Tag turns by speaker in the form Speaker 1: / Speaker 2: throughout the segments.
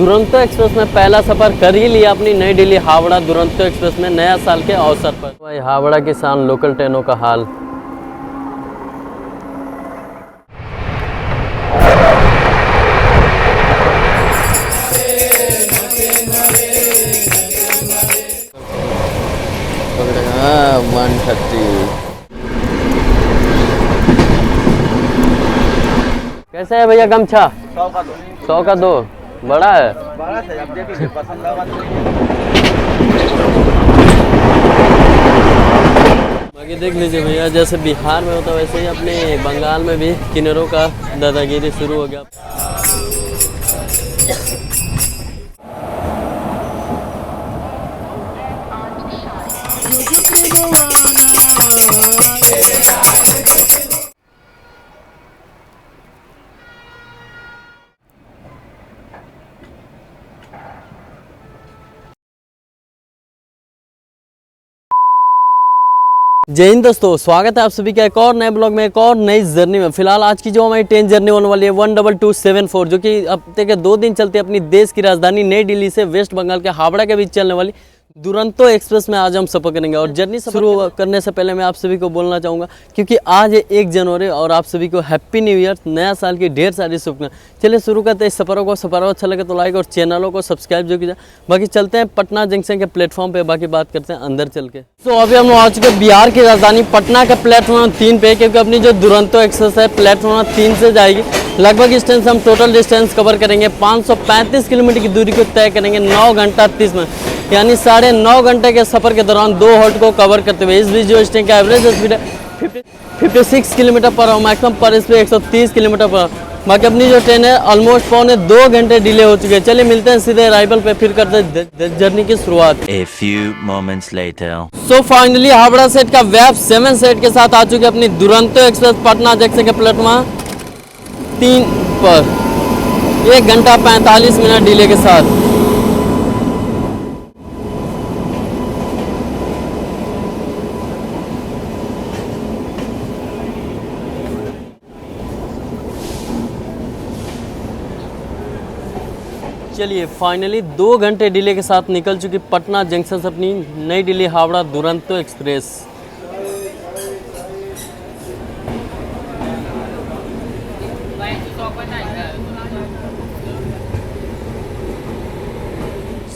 Speaker 1: Duronto express में पहला सफर कर ही लिया अपनी नई दिल्ली हावड़ा दुरंतो एक्सप्रेस में नया साल के अवसर पर। भाई हावड़ा की शान लोकल ट्रेनों का हाल। कैसे है भैया गमछा?
Speaker 2: 100 का दो।
Speaker 1: 100 का 2 बड़ा है।
Speaker 2: बड़ा से अब देखिए पसंद होगा तो।
Speaker 1: बाकी देख लीजिए भैया, जैसे बिहार में होता वैसे ही अपने बंगाल में भी किन्नरों का दादागिरी शुरू हो गया। जय हिंद दोस्तों, स्वागत है आप सभी का एक और नए ब्लॉग में, एक और नई जर्नी में। फिलहाल आज की जो हमारी ट्रेन जर्नी होने वाली है 12274, जो कि हफ्ते के 2 दिन चलती है अपनी देश की राजधानी नई दिल्ली से वेस्ट बंगाल के हावड़ा के बीच चलने वाली दुरंतो एक्सप्रेस में आज हम सफर करेंगे। और जर्नी शुरू करने से पहले मैं आप सभी को बोलना चाहूँगा, क्योंकि आज है 1 जनवरी और आप सभी को हैप्पी न्यू ईयर, नया साल की ढेर सारी शुभकामनाएं। चलिए शुरू करते हैं इस सफरों को। सफर अच्छा लगे तो लाइक और चैनलों को सब्सक्राइब जो कीजिए। बाकी चलते हैं पटना जंक्शन के प्लेटफॉर्म पे, बाकी बात करते हैं अंदर चल के। तो अभी हम आ चुके बिहार की राजधानी पटना के प्लेटफॉर्म 3 पे, क्योंकि अपनी जो दुरंतो एक्सप्रेस है प्लेटफॉर्म 3 से जाएगी। लगभग इस ट्रेन से हम टोटल डिस्टेंस कवर करेंगे 535 किलोमीटर की दूरी को तय करेंगे 9 घंटा 30 मिनट, यानी 9.5 घंटे के सफर के दौरान 2 हॉल्ट को कवर करते हुए। इस बीच जो इस ट्रेन का एवरेज स्पीड है 56 किलोमीटर पर आवर, मैक्सिमम पर स्पीड 130 किलोमीटर पर आवर। बाकी अपनी जो ट्रेन है ऑलमोस्ट 2.25 घंटे डिले हो चुके हैं। चलिए मिलते हैं सीधे अराइवल पे, फिर करते हैं जर्नी की शुरुआत।
Speaker 3: A few moments later.
Speaker 1: So finally Howrah set का वेब 7 सेट के साथ आ चुकी है अपनी दुरंतो एक्सप्रेस पटना जंक्शन के प्लेटफॉर्म 3 पर 1 घंटा 45 मिनट डिले के साथ। चलिए फाइनली 2 घंटे डिले के साथ निकल चुकी पटना जंक्शन से अपनी नई Delhi Howrah Duronto express.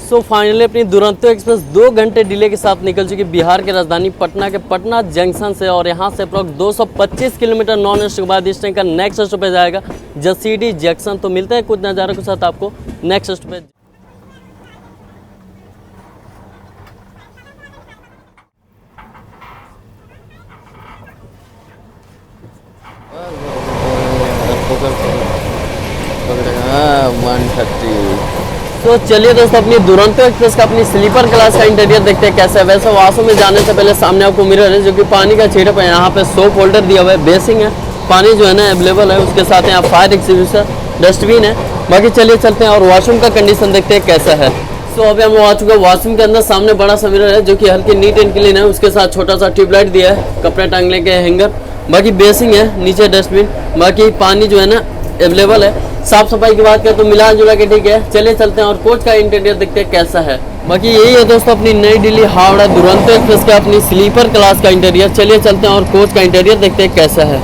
Speaker 1: So finally अपनी दुरंतो एक्सप्रेस 2 घंटे डिले के साथ निकल चुकी बिहार की राजधानी पटना के पटना जंक्शन से। और यहाँ से अप्रॉक्स 225 किलोमीटर नॉन स्टॉप के बाद इस ट्रेन का नेक्स्ट स्टॉपेज आएगा जसीडी जंक्शन। तो मिलते हैं कुछ नज़ारों के साथ आपको नेक्स्ट स्टॉपेज। तो चलिए दोस्तों, अपनी दुरंतो एक्सप्रेस का अपनी स्लीपर क्लास का इंटीरियर देखते हैं कैसा है। वैसे वाशरूम में जाने से पहले सामने आपको मिरर है जो कि पानी का छिड़क है। यहाँ पे सोप होल्डर दिया हुआ है, बेसिंग है, पानी जो है ना अवेलेबल है। उसके साथ यहाँ फायर एक्सटिंग्विशर, डस्टबिन है। बाकी चलिए चलते हैं और वॉशरूम का कंडीशन देखते हैं कैसा है। सो अभी हम आ चुके हैं वॉशरूम के अंदर। सामने बड़ा सा मिरर है जो कि हल्की नीट एंड क्लीन है। उसके साथ छोटा सा ट्यूबलाइट दिया है, कपड़े टांगने के हैंगर। बाकी बेसिंग है, नीचे डस्टबिन, बाकी पानी जो है ना अवेलेबल है। साफ सफाई की बात करें तो मिला जुला के ठीक है। चलिए चलते हैं और कोच का इंटीरियर देखते हैं कैसा है। बाकी यही है दोस्तों अपनी नई दिल्ली हावड़ा दुरंतो एक्सप्रेस का अपनी स्लीपर क्लास का इंटीरियर। चलिए चलते हैं और कोच का इंटीरियर देखते हैं कैसा है।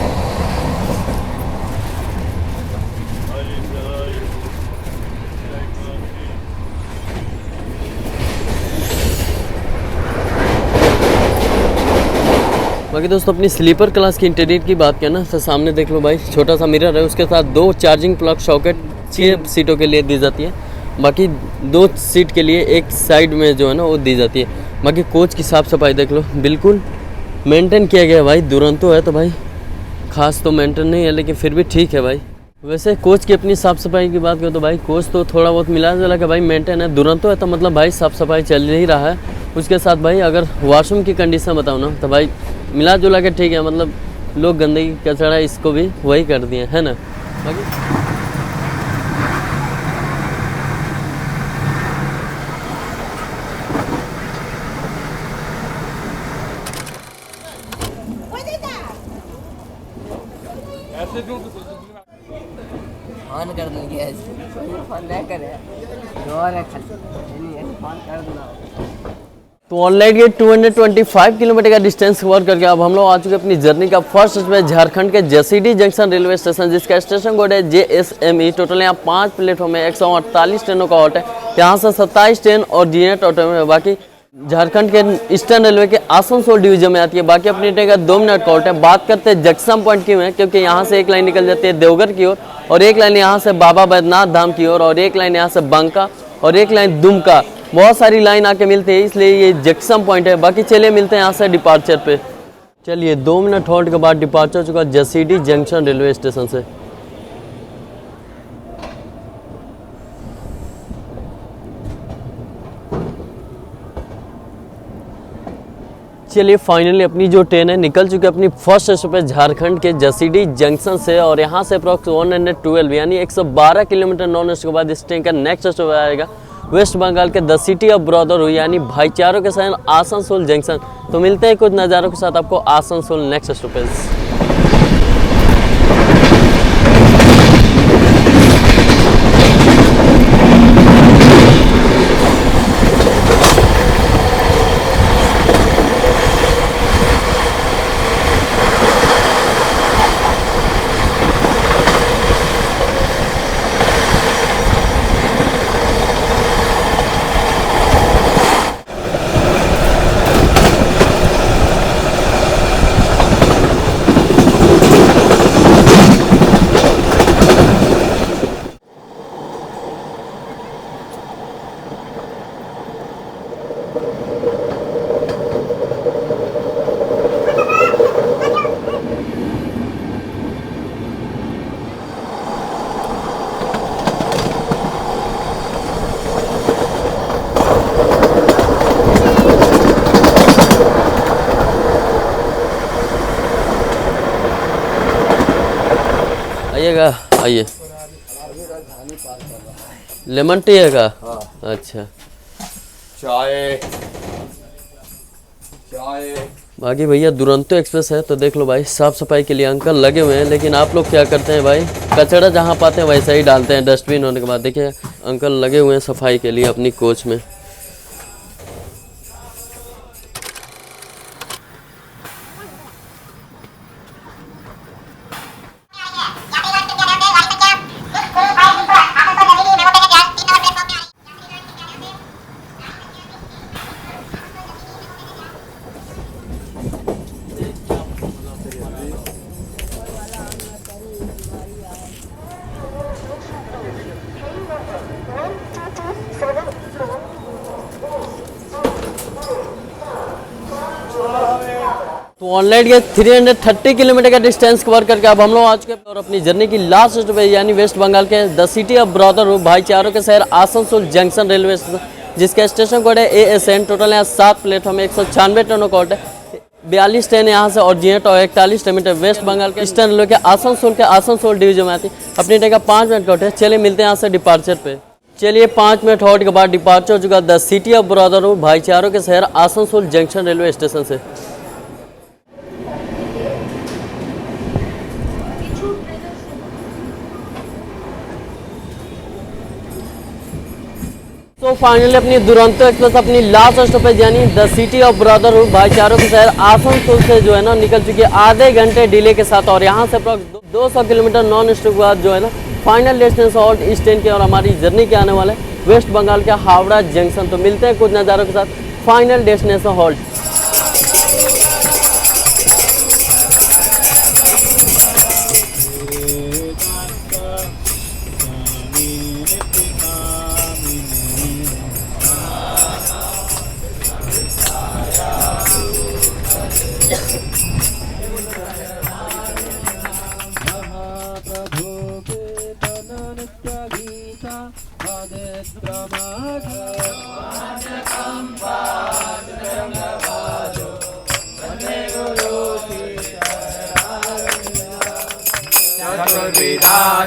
Speaker 1: बाकी दोस्तों अपनी स्लीपर क्लास की इंटीरियर की बात करें ना तो सामने देख लो भाई, छोटा सा मिरर है। उसके साथ 2 चार्जिंग प्लग सॉकेट 6 सीटों के लिए दी जाती है। बाकी 2 सीट के लिए एक साइड में जो है ना वो दी जाती है। बाकी कोच की साफ़ सफाई देख लो, बिल्कुल मेंटेन किया गया है भाई। दुरंतो है तो भाई खास तो मेंटेन नहीं है, लेकिन फिर भी ठीक है भाई। वैसे कोच की अपनी साफ़ सफाई की बात करें तो भाई कोच तो थोड़ा बहुत मिला जुला के भाई मेंटेन है। दुरंतो है तो मतलब भाई साफ़ सफाई चल ही रहा है। उसके साथ भाई अगर वॉशरूम की कंडीशन बताओ ना तो भाई मिला जुला के ठीक है। मतलब लोग गंदगी कचरा इसको भी वही कर दिए है ना। बाकी
Speaker 4: ऑन कर दूंगी, फोन ना करे।
Speaker 1: तो ऑनलाइन ये 225 किलोमीटर का डिस्टेंस कवर करके अब हम लोग आ चुके हैं अपनी जर्नी का फर्स्ट स्टेशन झारखंड के जसीडी जंक्शन रेलवे स्टेशन, जिसका स्टेशन कोड है JSME। टोटल यहाँ 5 प्लेटफॉर्म है, 148 ट्रेनों का हॉल्ट है। यहाँ से 27 ट्रेन और जीनेट ऑटो में बाकी झारखंड के ईस्टर्न रेलवे के आसनसोल डिवीजन में आती है। बाकी अपनी ट्रेन का 2 मिनट का हॉल्ट है। बात करते हैं जंक्शन पॉइंट की में, क्योंकि यहाँ से एक लाइन निकल जाती है देवघर की ओर, और एक लाइन यहाँ से बाबा बैद्यनाथ धाम की ओर, और एक लाइन यहाँ से बांका, और एक लाइन दुमका। बहुत सारी लाइन आके मिलती है, इसलिए ये जंक्शन पॉइंट है। बाकी चलिए मिलते हैं यहाँ से डिपार्चर पे। चलिए 2 मिनट हॉल्ट के बाद डिपार्चर हो चुका जसीडी जंक्शन रेलवे स्टेशन से। चलिए फाइनली अपनी जो ट्रेन है निकल चुकी है अपनी फर्स्ट स्टॉपेज झारखंड के जसीडी जंक्शन से, और यहाँ से अप्रॉक्स 112 यानी 112 किलोमीटर नॉन स्टॉप के बाद इस ट्रेन का नेक्स्ट स्टॉप आएगा वेस्ट बंगाल के द सिटी ऑफ ब्रदरहुड यानी भाईचारों के शहर आसनसोल जंक्शन। तो मिलते हैं कुछ नज़ारों के साथ आपको आसनसोल नेक्स्ट स्टॉपेज। आइएगा, आइए। लेमन टी है का? हाँ। अच्छा,
Speaker 2: चाय चाय।
Speaker 1: बाकी भैया दुरंतो एक्सप्रेस है, तो देख लो भाई साफ सफाई के लिए अंकल लगे हुए हैं। लेकिन आप लोग क्या करते हैं भाई, कचरा जहाँ पाते हैं वैसा ही डालते हैं डस्टबिन होने के बाद। देखिए अंकल लगे हुए हैं सफाई के लिए अपनी कोच में। तो ऑनलाइन के 330 किलोमीटर का डिस्टेंस कवर करके अब हम लोग आ चुके हैं और अपनी जर्नी की लास्ट स्टॉपेज यानी वेस्ट बंगाल के द सिटी ऑफ ब्रदरहुड भाईचारों के शहर आसनसोल जंक्शन रेलवे स्टेशन, जिसका स्टेशन कोड है ASN। टोटल यहाँ 7 प्लेटफॉर्म है, 196 ट्रेनों का हॉल्ट है। 42 ट्रेन यहाँ से और जीनेट और 41 ट्रेन वेस्ट बंगाल के ईस्टर्न रेलवे के आसनसोल डिवीजन में आती है। अपनी ट्रेन का 5 मिनट का हॉल्ट है। चलिए मिलते हैं यहाँ से डिपार्चर पे। चलिए 5 मिनट हॉल्ट के बाद डिपार्चर हो चुका द सिटी ऑफ ब्रदरहुड भाईचारों के शहर आसनसोल जंक्शन रेलवे स्टेशन से। तो फाइनली अपनी दुरंतो एक्सप्रेस अपनी लास्ट स्टॉपेज यानी द सिटी ऑफ ब्रदरहुड भाईचारों के शहर आसनसोल से जो है ना निकल चुकी है आधे घंटे डिले के साथ, और यहाँ से अप्रॉक्स 200 किलोमीटर नॉन स्टॉप के बाद जो है ना फाइनल डेस्टिनेशन हॉल्ट इस ट्रेन के और हमारी जर्नी के आने वाले वेस्ट बंगाल के हावड़ा जंक्शन। तो मिलते हैं कुछ नज़ारों के साथ फाइनल डेस्टिनेशन हॉल्ट।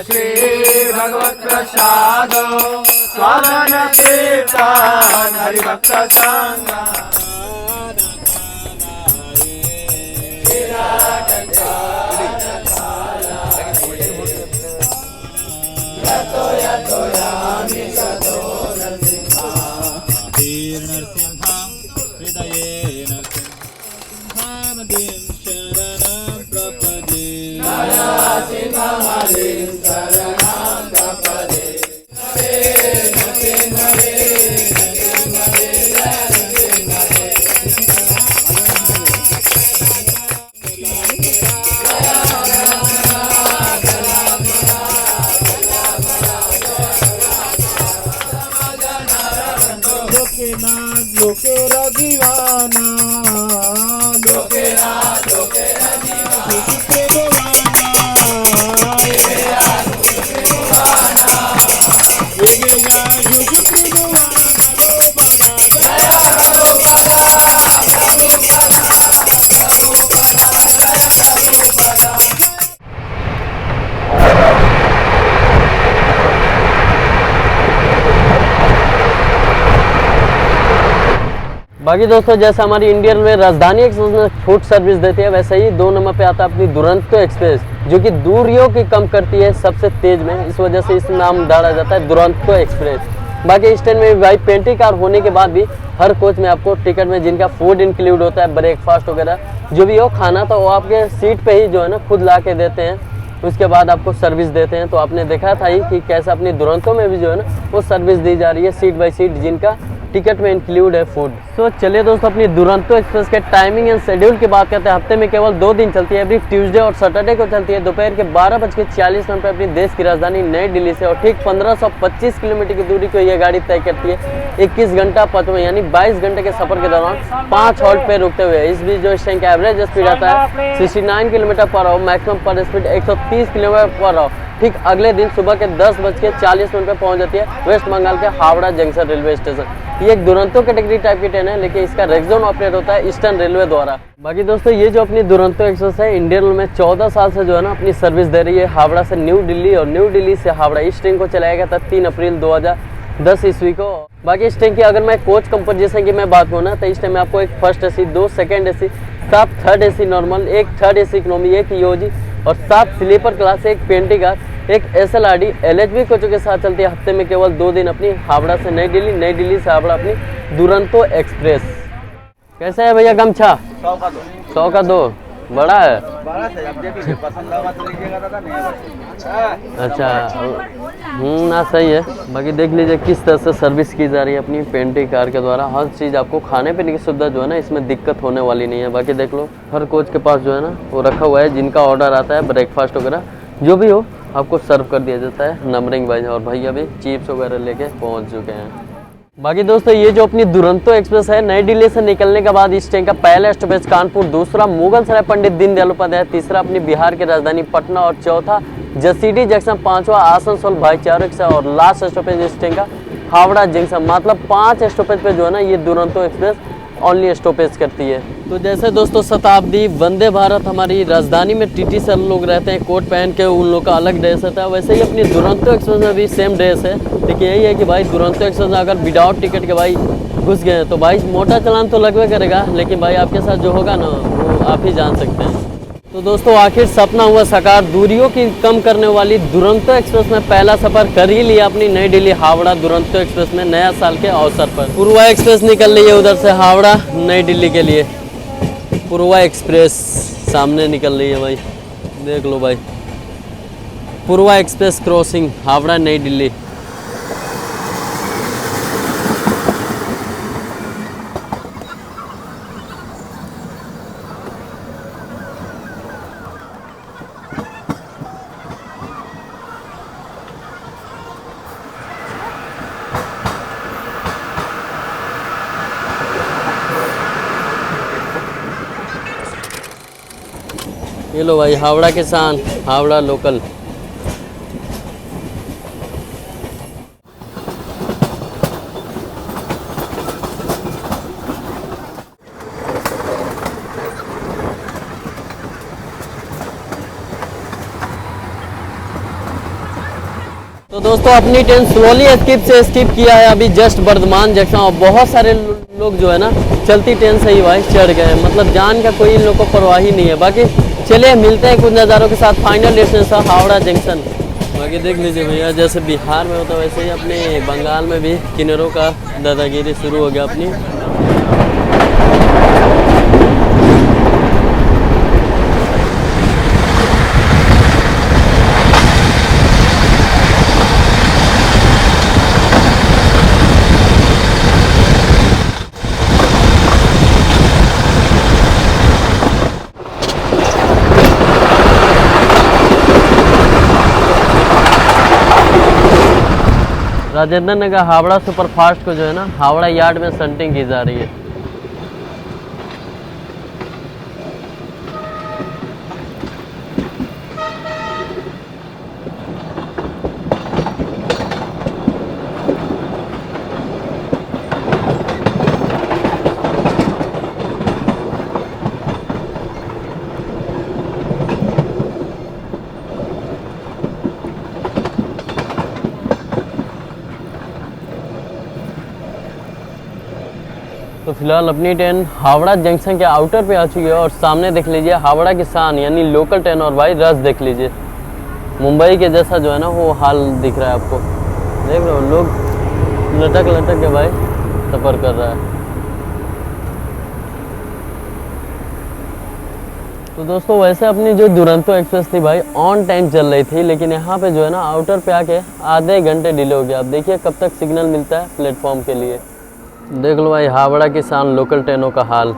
Speaker 2: श्री भगवत प्रसाद स्वादन कीर्तन हरिभक्त संग यतो यतो यामि सतो লোকেরা দিওয়ানা লোকেরা দিওয়ানা
Speaker 1: बाकी दोस्तों जैसे हमारी इंडियन में राजधानी एक्सप्रेस में फूड सर्विस देती है, वैसे ही 2 नंबर पे आता है अपनी दुरंतो एक्सप्रेस, जो कि दूरियों की कम करती है सबसे तेज में, इस वजह से इस नाम डाला जाता है दुरंतो एक्सप्रेस। बाकी इस ट्रेन में भाई पेंट्री कार होने के बाद भी हर कोच में आपको टिकट में जिनका फूड इंक्लूड होता है, ब्रेकफास्ट वगैरह जो भी हो खाना, तो वो आपके सीट पे ही जो है ना खुद ला के देते हैं, उसके बाद आपको सर्विस देते हैं। तो आपने देखा था ही कि कैसे अपनी दुरंतो में भी जो है ना वो सर्विस दी जा रही है सीट बाय सीट, जिनका टिकट में इंक्लूड है फूड। तो चलिए दोस्तों अपनी दुरंतो एक्सप्रेस के टाइमिंग एंड शेड्यूल की बात करते हैं। हफ्ते में केवल 2 दिन चलती है, एवरी ट्यूसडे और सैटरडे को चलती है दोपहर के 12:40 पर अपनी देश की राजधानी नई दिल्ली से, और ठीक 1525 किलोमीटर की दूरी को यह गाड़ी तय करती है 21 घंटा 5 में, यानी 22 घंटे के सफर के दौरान 5 हॉल्ट पे रुकते हुए। इस बीच जो इस ट्रेन का एवरेज स्पीड आता है 69 किलोमीटर पर आवर, मैक्सिमम पर स्पीड 130 किलोमीटर पर आवर। ठीक अगले दिन सुबह के 10:40 पर पहुंच जाती है वेस्ट बंगाल के हावड़ा जंक्शन रेलवे स्टेशन। ये एक दुरंतो कैटेगरी टाइप की ट्रेन है, लेकिन इसका रेड जोन ऑपरेट होता है ईस्टर्न रेलवे द्वारा। बाकी दोस्तों ये जो अपनी दुरंतो एक्सप्रेस है इंडियन में 14 साल से जो है ना अपनी सर्विस दे रही है हावड़ा से न्यू दिल्ली और न्यू दिल्ली से हावड़ा। इस ट्रेन को चलाया गया था 3 अप्रैल 2010 ईस्वी को। बाकी इस ट्रेन की अगर मैं कोच कंपोजिशन की मैं बात करूँ ना, तो इस ट्रेन में आपको एक first AC, 2 second AC, 7 third AC normal, 1 third AC economy, 1 EOG और 7 sleeper class, 1 pantry car, 1 SLRD LHB कोचों के साथ चलती है। हफ्ते में केवल 2 दिन अपनी हावड़ा से नई दिल्ली, नई दिल्ली से हावड़ा अपनी दुरंतो एक्सप्रेस। कैसा है भैया गमछा? 100 का 2 बड़ा है। अच्छा ना सही है। बाकी देख लीजिए किस तरह से सर्विस की जा रही है अपनी पेंट्री कार के द्वारा। हर चीज़ आपको खाने पीने की सुविधा जो है ना इसमें दिक्कत होने वाली नहीं है। बाकी देख लो हर कोच के पास जो है ना वो रखा हुआ है, जिनका ऑर्डर आता है ब्रेकफास्ट वगैरह जो भी हो आपको सर्व कर दिया जाता है नंबरिंग वाइज। और भैया भी चिप्स वगैरह लेके पहुंच चुके हैं। बाकी दोस्तों ये जो अपनी दुरंतो एक्सप्रेस है नई दिल्ली से निकलने के बाद इस ट्रेन का पहला स्टॉपेज कानपुर, दूसरा मुगल सराय पंडित दीनदयाल उपाध्याय, तीसरा अपनी बिहार की राजधानी पटना और चौथा जसीडी जंक्शन, 5वां आसनसोल भाईचारक से और लास्ट स्टॉपेज इस ट्रेन का हावड़ा जंक्शन। मतलब 5 स्टॉपेज पे जो है ना ये दुरंतो एक्सप्रेस ओनली स्टॉपेज करती है। तो जैसे दोस्तों शताब्दी, वंदे भारत हमारी राजधानी में TT सर लोग रहते हैं कोट पहन के, उन लोग का अलग ड्रेस रहता है, वैसे ही अपनी दुरंतो एक्सप्रेस में भी सेम ड्रेस है। लेकिन यही है कि भाई दुरंतो एक्सप्रेस में अगर विदाउट टिकट के भाई घुस गए तो भाई मोटा चालान तो लगवे करेगा, लेकिन भाई आपके साथ जो होगा ना वो आप ही जान सकते हैं। तो दोस्तों आखिर सपना हुआ साकार, दूरियों की कम करने वाली दुरंतो एक्सप्रेस में पहला सफर कर ही लिया अपनी नई दिल्ली हावड़ा दुरंतो एक्सप्रेस में नया साल के अवसर पर। पूर्वा एक्सप्रेस निकल रही है उधर से हावड़ा नई दिल्ली के लिए। पूर्वा एक्सप्रेस सामने निकल रही है भाई, देख लो भाई, पूर्वा एक्सप्रेस क्रॉसिंग हावड़ा नई दिल्ली। ये लो भाई हावड़ा के शान, हावड़ा लोकल। तो दोस्तों अपनी ट्रेन स्लोली स्किप किया है अभी जस्ट वर्धमान जंक्शन, और बहुत सारे लोग जो है ना चलती ट्रेन से ही भाई चढ़ गए, मतलब जान का कोई इन लोग को परवाह ही नहीं है। बाकी चलिए मिलते हैं कुछ नज़ारों के साथ फाइनल डेस्टिनेशन हावड़ा जंक्शन। बाकी देख लीजिए भैया जैसे बिहार में होता है वैसे ही अपने बंगाल में भी किन्नरों का दादागिरी शुरू हो गया अपनी। राजेंद्र नगर हावड़ा सुपरफास्ट को जो है ना हावड़ा यार्ड में शंटिंग की जा रही है। तो फिलहाल अपनी ट्रेन हावड़ा जंक्शन के आउटर पे आ चुकी है और सामने देख लीजिए हावड़ा की शान यानी लोकल ट्रेन और भाई रश देख लीजिए। मुंबई के जैसा जो है ना वो हाल दिख रहा है आपको। देख रहे हो लोग लटक लटक के भाई सफ़र कर रहा है। तो दोस्तों वैसे अपनी जो दुरंतो एक्सप्रेस थी भाई ऑन टाइम चल रही थी, लेकिन यहाँ पे जो है ना आउटर पे आके आधे घंटे डिले हो गया। अब देखिए कब तक सिग्नल मिलता है प्लेटफॉर्म के लिए। देख लो भाई हावड़ा की शान लोकल ट्रेनों का हाल।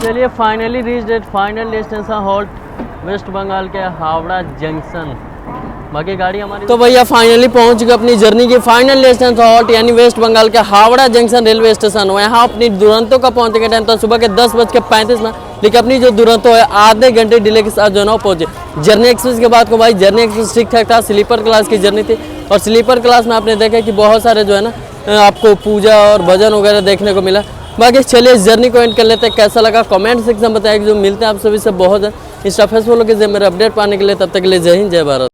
Speaker 1: चलिए finally reach that final destination halt West Bengal के हावड़ा जंक्शन। बाकी गाड़ी हमारी तो भैया फाइनली पहुंच गए अपनी जर्नी की फाइनल डेस्टिनेशन हॉल्ट यानी वेस्ट बंगाल के हावड़ा जंक्शन रेलवे स्टेशन। यहाँ अपनी दुरंतो का पहुंचने का टाइम था सुबह के 10:35 में, लेकिन अपनी जो दुरंतो है आधे घंटे डिले के साथ जो है ना पहुंचे। जर्नी एक्सप्रेस के बाद को भाई जर्नी एक्सप्रेस ठीक ठाक था, स्लीपर क्लास की जर्नी थी और स्लीपर क्लास में आपने देखा कि बहुत सारे जो है ना आपको पूजा और भजन वगैरह देखने को मिला। बाकी चलिए इस जर्नी को एंड कर लेते हैं। कैसा लगा कमेंट सेक्शन में बताइए। जो मिलते हैं आप सभी से बहुत इंस्टा फेसबुक के मेरे अपडेट पाने के लिए। तब तक के लिए जय हिंद जय भारत।